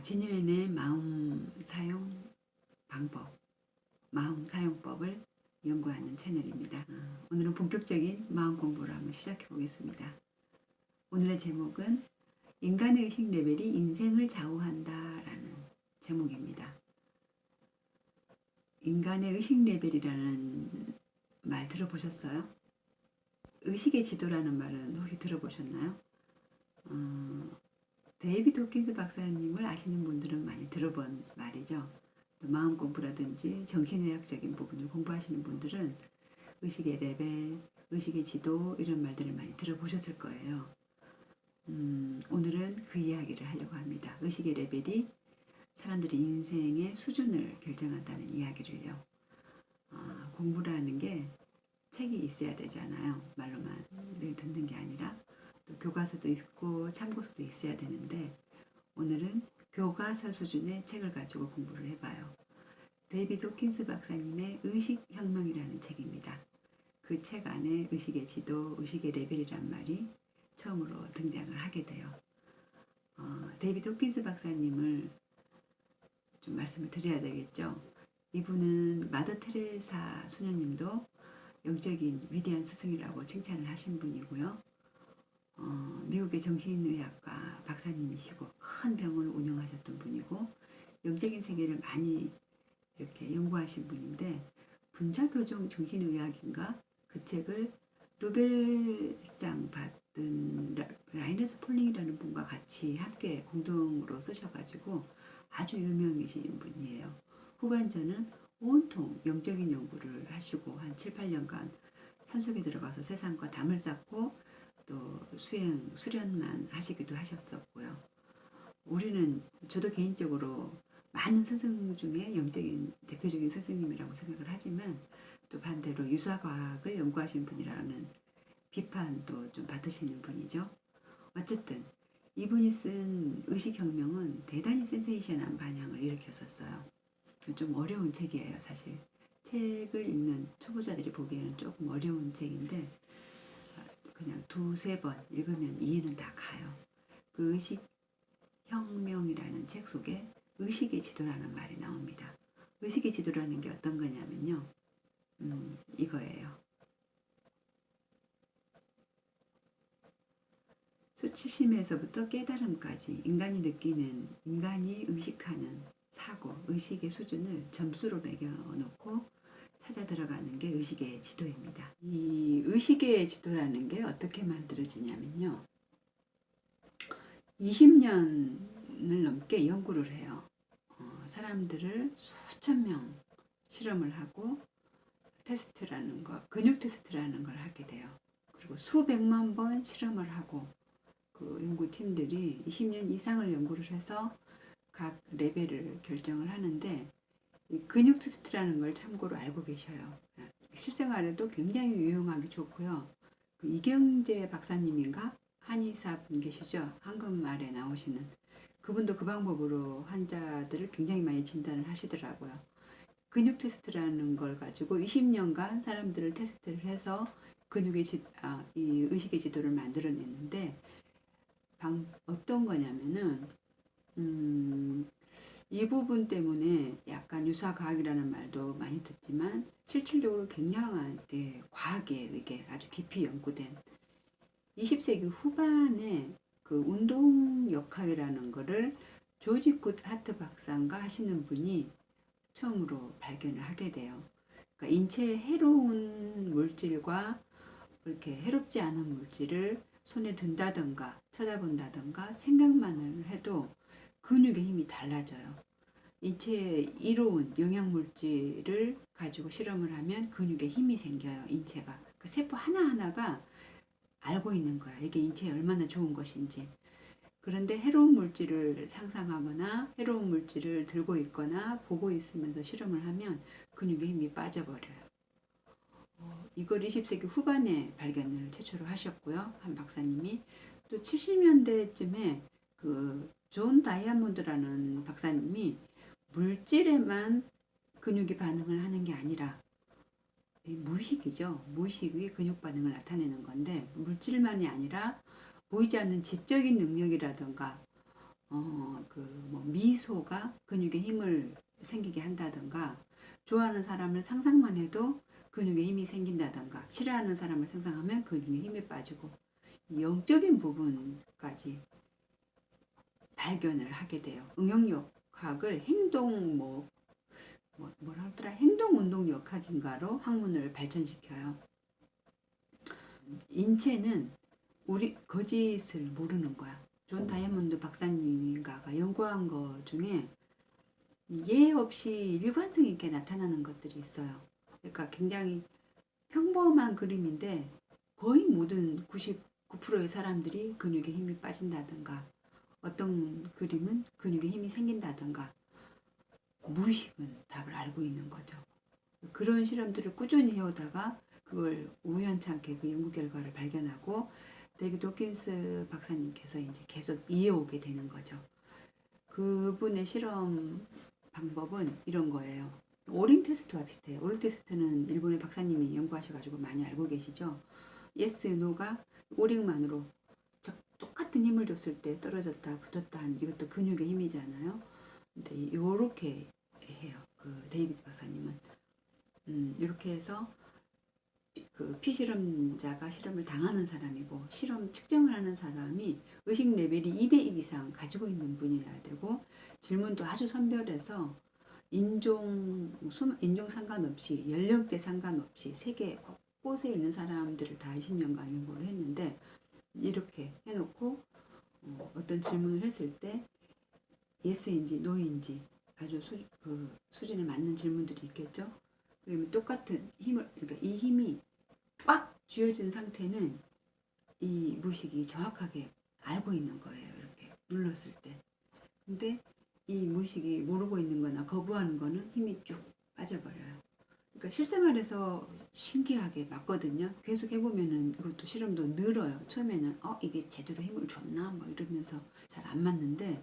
진유엔의 마음 사용법을 연구하는 채널입니다. 오늘은 본격적인 마음 공부를 한번 시작해 보겠습니다. 오늘의 제목은 인간의 의식 레벨이 인생을 좌우한다라는 제목입니다. 인간의 의식 레벨이라는 말 들어보셨어요? 의식의 지도라는 말은 혹시 들어보셨나요? 데이비드 호킨스 박사님을 아시는 분들은 많이 들어본 말이죠. 또 마음 공부라든지 정신의학적인 부분을 공부하시는 분들은 의식의 레벨, 의식의 지도 이런 말들을 많이 들어보셨을 거예요. 오늘은 그 이야기를 하려고 합니다. 의식의 레벨이 사람들의 인생의 수준을 결정한다는 이야기를요. 공부라는 게 책이 있어야 되잖아요. 말로만 늘 듣는 게 아니라 또 교과서도 있고 참고서도 있어야 되는데 오늘은 교과서 수준의 책을 가지고 공부를 해봐요. 데이비드 호킨스 박사님의 의식혁명이라는 책입니다. 그 책 안에 의식의 지도, 의식의 레벨이란 말이 처음으로 등장을 하게 돼요. 데이비드 호킨스 박사님을 좀 말씀을 드려야 되겠죠. 이분은 마더 테레사 수녀님도 영적인 위대한 스승이라고 칭찬을 하신 분이고요. 미국의 정신의학과 박사님이시고 큰 병원을 운영하셨던 분이고 영적인 세계를 많이 이렇게 연구하신 분인데 분자교정 정신의학인가 그 책을 노벨상 받은 라이너스 폴링이라는 분과 같이 함께 공동으로 쓰셔가지고 아주 유명해진 분이에요. 후반전은 온통 영적인 연구를 하시고 한 7, 8년간 산속에 들어가서 세상과 담을 쌓고 또 수련만 하시기도 하셨었고요. 저도 개인적으로 많은 스승 중에 영적인 대표적인 스승님이라고 생각을 하지만 또 반대로 유사과학을 연구하신 분이라는 비판도 좀 받으시는 분이죠. 어쨌든 이분이 쓴 의식혁명은 대단히 센세이션한 반향을 일으켰었어요. 좀 어려운 책이에요, 사실. 책을 읽는 초보자들이 보기에는 조금 어려운 책인데 그냥 두세 번 읽으면 이해는 다 가요. 그 의식혁명이라는 책 속에 의식의 지도라는 말이 나옵니다. 의식의 지도라는 게 어떤 거냐면요. 이거예요. 수치심에서부터 깨달음까지 인간이 느끼는, 인간이 의식하는 사고, 의식의 수준을 점수로 매겨놓고 찾아 들어가는 게 의식의 지도입니다. 이 의식의 지도라는 게 어떻게 만들어지냐면요. 20년을 넘게 연구를 해요. 사람들을 수천 명 실험을 하고 테스트라는 거, 근육 테스트라는 걸 하게 돼요. 그리고 수백만 번 실험을 하고 그 연구팀들이 20년 이상을 연구를 해서 각 레벨을 결정을 하는데 이 근육 테스트라는 걸 참고로 알고 계셔요. 실생활에도 굉장히 유용하기 좋고요. 그 이경재 박사님인가 한의사 분 계시죠? 한국말에 나오시는 그분도 그 방법으로 환자들을 굉장히 많이 진단을 하시더라고요. 근육 테스트라는 걸 가지고 20년간 사람들을 테스트를 해서 이 의식의 지도를 만들어냈는데 어떤 거냐면은 이 부분 때문에 약간 유사과학이라는 말도 많이 듣지만 실질적으로 굉장하게 과학에 이게 아주 깊이 연구된 20세기 후반에 그 운동역학이라는 거를 조지 굿 하트 박사인가 하시는 분이 처음으로 발견을 하게 돼요. 그러니까 인체에 해로운 물질과 이렇게 해롭지 않은 물질을 손에 든다든가 쳐다본다든가 생각만을 해도 근육의 힘이 달라져요. 인체에 이로운 영양물질을 가지고 실험을 하면 근육에 힘이 생겨요. 인체가. 그 세포 하나하나가 알고 있는 거야. 이게 인체에 얼마나 좋은 것인지. 그런데 해로운 물질을 상상하거나 해로운 물질을 들고 있거나 보고 있으면서 실험을 하면 근육의 힘이 빠져버려요. 이걸 20세기 후반에 발견을 최초로 하셨고요. 한 박사님이. 또 70년대쯤에 그 존 다이아몬드라는 박사님이 물질에만 근육이 반응을 하는 게 아니라 무의식이죠. 무의식의 근육 반응을 나타내는 건데 물질만이 아니라 보이지 않는 지적인 능력이라든가 뭐 미소가 근육에 힘을 생기게 한다던가, 좋아하는 사람을 상상만 해도 근육에 힘이 생긴다던가, 싫어하는 사람을 상상하면 근육에 힘이 빠지고, 이 영적인 부분까지 발견을 하게 돼요. 응용력학을 뭐라 하더라? 행동운동역학인가로 학문을 발전시켜요. 인체는 우리 거짓을 모르는 거야. 존 다이아몬드 박사님인가가 연구한 것 중에 예의 없이 일관성 있게 나타나는 것들이 있어요. 그러니까 굉장히 평범한 그림인데 거의 모든 99%의 사람들이 근육에 힘이 빠진다든가, 어떤 그림은 근육에 힘이 생긴다든가, 무의식은 답을 알고 있는 거죠. 그런 실험들을 꾸준히 해오다가 그걸 우연찮게 그 연구 결과를 발견하고 데이비드 호킨스 박사님께서 이제 계속 이어오게 되는 거죠. 그분의 실험 방법은 이런 거예요. 오링 테스트와 비슷해요. 오링 테스트는 일본의 박사님이 연구하셔가지고 많이 알고 계시죠. 예스, 노가 오링만으로 똑같은 힘을 줬을 때 떨어졌다 붙었다 한 이것도 근육의 힘이잖아요. 근데 요렇게 해요. 그 데이비드 박사님은 이렇게 해서 그 피실험자가 실험을 당하는 사람이고, 실험 측정을 하는 사람이 의식 레벨이 200 이상 가지고 있는 분이어야 되고, 질문도 아주 선별해서 인종 상관없이, 연령대 상관없이 세계 곳곳에 있는 사람들을 다 20년간 연구를 했는데, 이렇게 해놓고 어떤 질문을 했을 때 예스인지 노인지 아주 수준에 맞는 질문들이 있겠죠. 그러면 똑같은 힘을, 그러니까 이 힘이 꽉 쥐어진 상태는 이 무의식이 정확하게 알고 있는 거예요. 이렇게 눌렀을 때. 근데 이 무의식이 모르고 있는 거나 거부하는 거는 힘이 쭉 빠져버려요. 그러니까 실생활에서 신기하게 맞거든요. 계속 해보면은 이것도 실험도 늘어요. 처음에는 이게 제대로 힘을 줬나? 막 이러면서 잘 안 맞는데,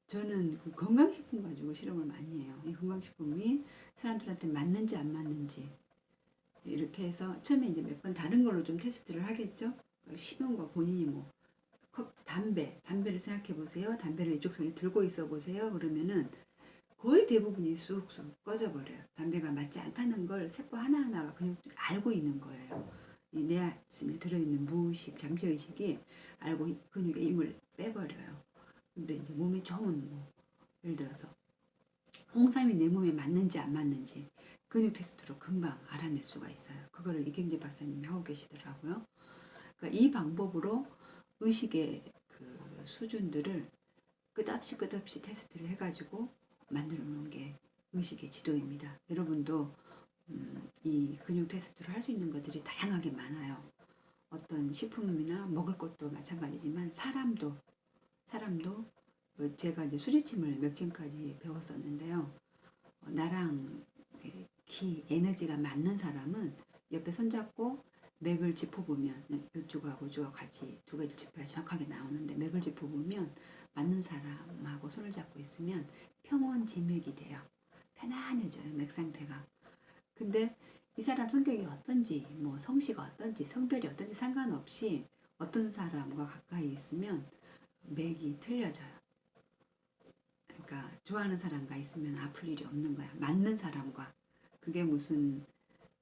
저는 그 건강식품 가지고 실험을 많이 해요. 이 건강식품이 사람들한테 맞는지 안 맞는지 이렇게 해서 처음에 이제 몇 번 다른 걸로 좀 테스트를 하겠죠. 쉬운 거 본인이 뭐 담배를 생각해 보세요. 담배를 이쪽 손에 들고 있어 보세요. 그러면은 거의 대부분이 쑥쑥 꺼져버려요. 담배가 맞지 않다는 걸 세포 하나하나가 그냥 알고 있는 거예요. 이 내 안에 들어있는 무의식, 잠재의식이 알고 근육의 힘을 빼버려요. 근데 이제 몸에 좋은 예를 들어서 홍삼이 내 몸에 맞는지 안 맞는지 근육 테스트로 금방 알아낼 수가 있어요. 그거를 이경재 박사님이 하고 계시더라고요. 그러니까 이 방법으로 의식의 그 수준들을 끝없이 테스트를 해가지고 만들어 놓은 게 의식의 지도입니다. 여러분도 이 근육 테스트를 할 수 있는 것들이 다양하게 많아요. 어떤 식품이나 먹을 것도 마찬가지지만 사람도 제가 이제 수지침을 몇 층까지 배웠었는데요. 나랑 에너지가 맞는 사람은 옆에 손잡고 맥을 짚어보면, 이쪽하고 이쪽하고 같이 두 가지 지표가 정확하게 나오는데, 맥을 짚어보면 맞는 사람하고 손을 잡고 있으면 평온지맥이 돼요. 편안해져요, 맥 상태가. 근데 이 사람 성격이 어떤지, 뭐 성씨가 어떤지, 성별이 어떤지 상관없이 어떤 사람과 가까이 있으면 맥이 틀려져요. 그러니까 좋아하는 사람과 있으면 아플 일이 없는 거야. 맞는 사람과. 그게 무슨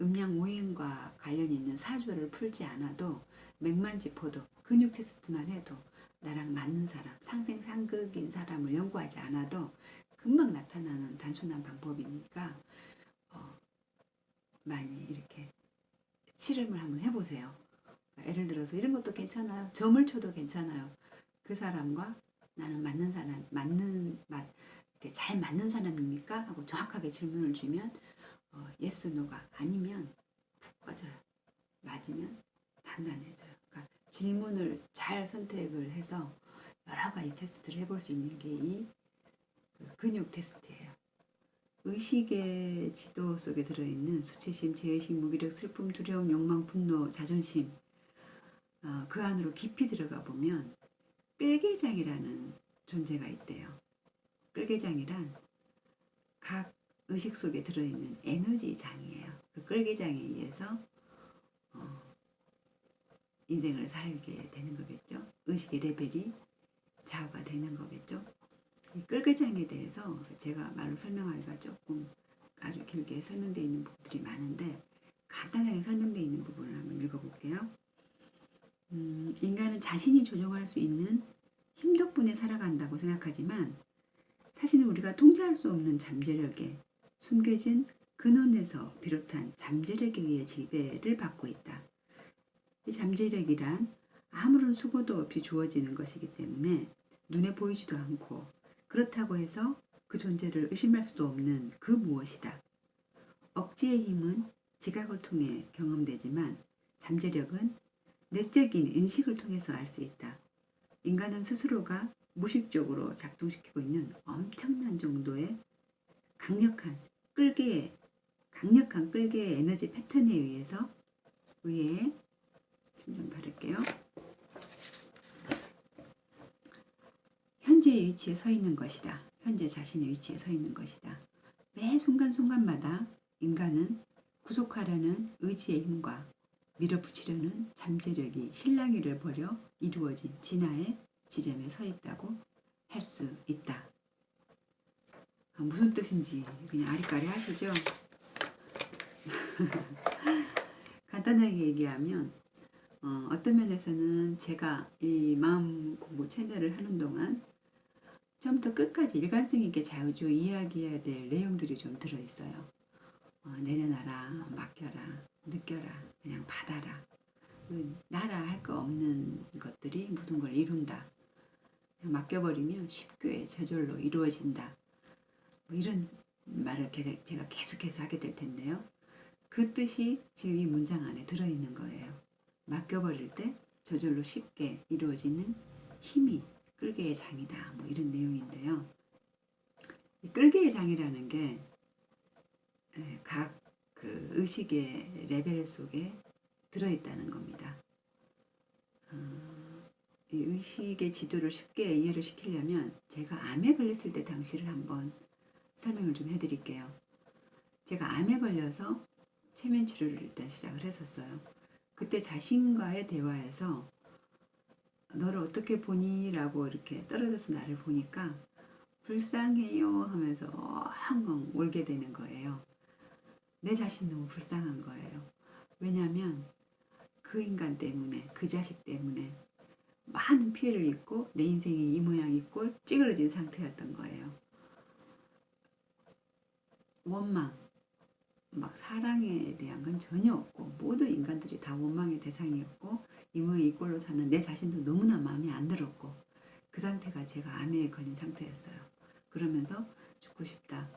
음양오행과 관련이 있는 사주를 풀지 않아도 맥만 짚어도, 근육 테스트만 해도 나랑 맞는 사람, 상생상극인 사람을 연구하지 않아도 금방 나타나는 단순한 방법이니까 많이 이렇게 실험을 한번 해보세요. 예를 들어서 이런 것도 괜찮아요. 점을 쳐도 괜찮아요. 그 사람과 나는 맞는 사람, 이렇게 잘 맞는 사람입니까? 하고 정확하게 질문을 주면 yes, no가 아니면 푹 꺼져요. 맞으면 단단해져요. 그러니까 질문을 잘 선택을 해서 여러 가지 테스트를 해볼 수 있는 게 이 근육 테스트예요. 의식의 지도 속에 들어있는 수치심, 죄의식, 무기력, 슬픔, 두려움, 욕망, 분노, 자존심, 그 안으로 깊이 들어가 보면 끌개장이라는 존재가 있대요. 끌개장이란 각 의식 속에 들어있는 에너지 장이에요. 그 끌개장에 의해서 인생을 살게 되는 거겠죠. 의식의 레벨이 좌우가 되는 거겠죠. 이 끌개장에 대해서 제가 말로 설명하기가 조금 아주 길게 설명되어 있는 부분들이 많은데 간단하게 설명되어 있는 부분을 한번 읽어볼게요. 인간은 자신이 조종할 수 있는 힘 덕분에 살아간다고 생각하지만 사실은 우리가 통제할 수 없는 잠재력에 숨겨진 근원에서 비롯한 잠재력에 의해 지배를 받고 있다. 이 잠재력이란 아무런 수고도 없이 주어지는 것이기 때문에 눈에 보이지도 않고 그렇다고 해서 그 존재를 의심할 수도 없는 그 무엇이다. 억지의 힘은 지각을 통해 경험되지만 잠재력은 내적인 인식을 통해서 알 수 있다. 인간은 스스로가 무의식적으로 작동시키고 있는 엄청난 정도의 강력한 끌개의 에너지 패턴에 의해 좀 바를게요. 현재의 위치에 서 있는 것이다. 현재 자신의 위치에 서 있는 것이다. 매 순간순간마다 인간은 구속하려는 의지의 힘과 밀어붙이려는 잠재력이 실랑이를 벌여 이루어진 진화의 지점에 서 있다고 할 수 있다. 무슨 뜻인지 그냥 아리까리 하시죠? 간단하게 얘기하면 어떤 면에서는 제가 이 마음 공부 채널을 하는 동안 처음부터 끝까지 일관성 있게 자주 이야기해야 될 내용들이 좀 들어있어요. 내려놔라, 맡겨라, 느껴라, 그냥 받아라. 나라 할 거 없는 것들이 모든 걸 이룬다. 그냥 맡겨버리면 쉽게 저절로 이루어진다. 뭐 이런 말을 제가 계속해서 하게 될 텐데요. 그 뜻이 지금 이 문장 안에 들어있는 거예요. 맡겨버릴 때 저절로 쉽게 이루어지는 힘이 끌개의 장이다. 뭐 이런 내용인데요. 이 끌개의 장이라는 게 각 그 의식의 레벨 속에 들어있다는 겁니다. 이 의식의 지도를 쉽게 이해를 시키려면 제가 암에 걸렸을 때 당시를 한번 설명을 좀 해드릴게요. 제가 암에 걸려서 최면 치료를 일단 시작을 했었어요. 그때 자신과의 대화에서 너를 어떻게 보니? 라고 이렇게 떨어져서 나를 보니까 불쌍해요 하면서 엉엉 울게 되는 거예요. 내 자신 너무 불쌍한 거예요. 왜냐하면 그 인간 때문에, 그 자식 때문에 많은 피해를 입고 내 인생이 이 모양 이 꼴 찌그러진 상태였던 거예요. 원망, 막 사랑에 대한 건 전혀 없고 모든 인간들이 다 원망의 대상이었고 이 모양 이 꼴로 사는 내 자신도 너무나 마음에 안 들었고 그 상태가 제가 암에 걸린 상태였어요. 그러면서 죽고 싶다.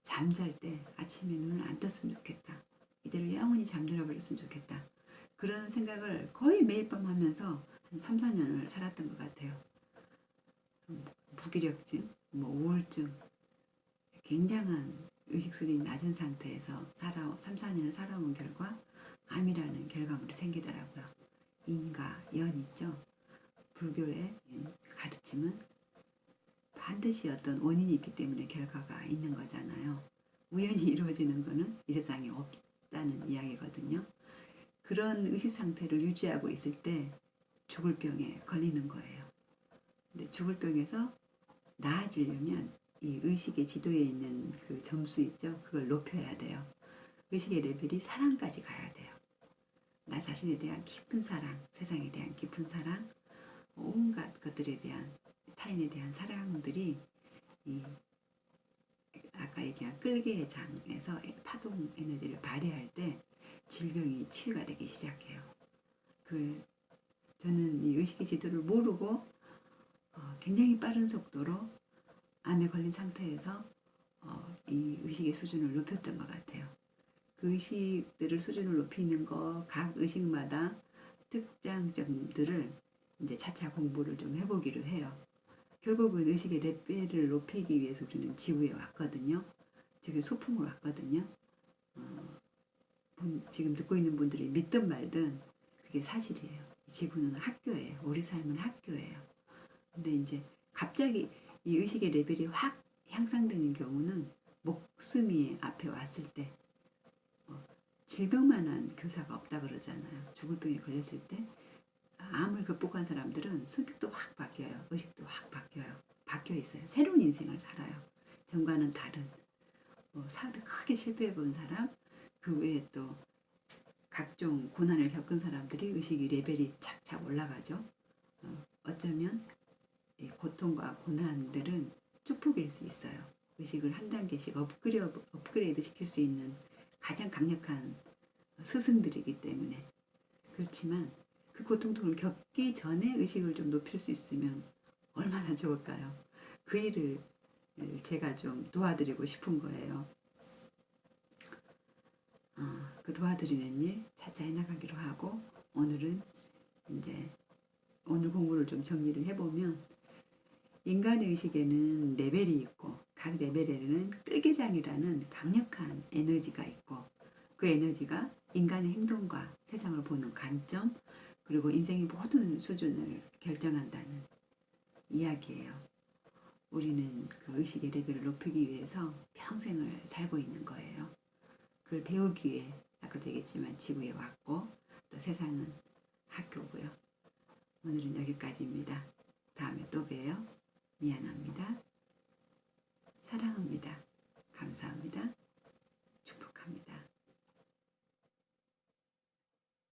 잠잘 때 아침에 눈을 안 떴으면 좋겠다. 이대로 영원히 잠들어 버렸으면 좋겠다. 그런 생각을 거의 매일 밤 하면서 한 3, 4년을 살았던 것 같아요. 무기력증, 우울증, 굉장한 의식 수준이 낮은 상태에서 3, 4년을 살아온 결과 암이라는 결과물이 생기더라고요. 인과 연 있죠. 불교의 가르침은 반드시 어떤 원인이 있기 때문에 결과가 있는 거잖아요. 우연히 이루어지는 거는 이 세상에 없다는 이야기거든요. 그런 의식 상태를 유지하고 있을 때 죽을 병에 걸리는 거예요. 근데 죽을 병에서 나아지려면 이 의식의 지도에 있는 그 점수 있죠? 그걸 높여야 돼요. 의식의 레벨이 사랑까지 가야 돼요. 나 자신에 대한 깊은 사랑, 세상에 대한 깊은 사랑, 온갖 것들에 대한 타인에 대한 사랑들이 이 아까 얘기한 끌개의 장에서 파동 에너지를 발휘할 때 질병이 치유가 되기 시작해요. 그걸 저는 이 의식의 지도를 모르고 굉장히 빠른 속도로 암에 걸린 상태에서 이 의식의 수준을 높였던 것 같아요. 그 의식들을 수준을 높이는 거 각 의식마다 특장점들을 이제 차차 공부를 좀 해보기로 해요. 결국은 의식의 레벨을 높이기 위해서 우리는 지구에 왔거든요. 지구에 소풍을 왔거든요. 지금 듣고 있는 분들이 믿든 말든 그게 사실이에요. 지구는 학교예요. 우리 삶은 학교예요. 근데 이제 갑자기 이 의식의 레벨이 확 향상되는 경우는 목숨이 앞에 왔을 때 질병만한 교사가 없다 그러잖아요. 죽을 병에 걸렸을 때 암을 극복한 사람들은 성격도 확 바뀌어요. 의식도 확 바뀌어요. 바뀌어 있어요. 새로운 인생을 살아요. 전과는 다른 사업에 크게 실패해 본 사람, 그 외에 또 각종 고난을 겪은 사람들이 의식의 레벨이 착착 올라가죠. 어쩌면 이 고통과 고난들은 축복일 수 있어요. 의식을 한 단계씩 업그레이드 시킬 수 있는 가장 강력한 스승들이기 때문에. 그렇지만 그 고통을 겪기 전에 의식을 좀 높일 수 있으면 얼마나 좋을까요? 그 일을 제가 좀 도와드리고 싶은 거예요. 그 도와드리는 일 차차 해나가기로 하고, 오늘은 이제 오늘 공부를 좀 정리를 해보면, 인간의 의식에는 레벨이 있고 각 레벨에는 끌기장이라는 강력한 에너지가 있고, 그 에너지가 인간의 행동과 세상을 보는 관점, 그리고 인생의 모든 수준을 결정한다는 이야기예요. 우리는 그 의식의 레벨을 높이기 위해서 평생을 살고 있는 거예요. 그걸 배우기 위해 아까도 얘기했지만 지구에 왔고, 또 세상은 학교고요. 오늘은 여기까지입니다. 다음에 또 봬요. 미안합니다.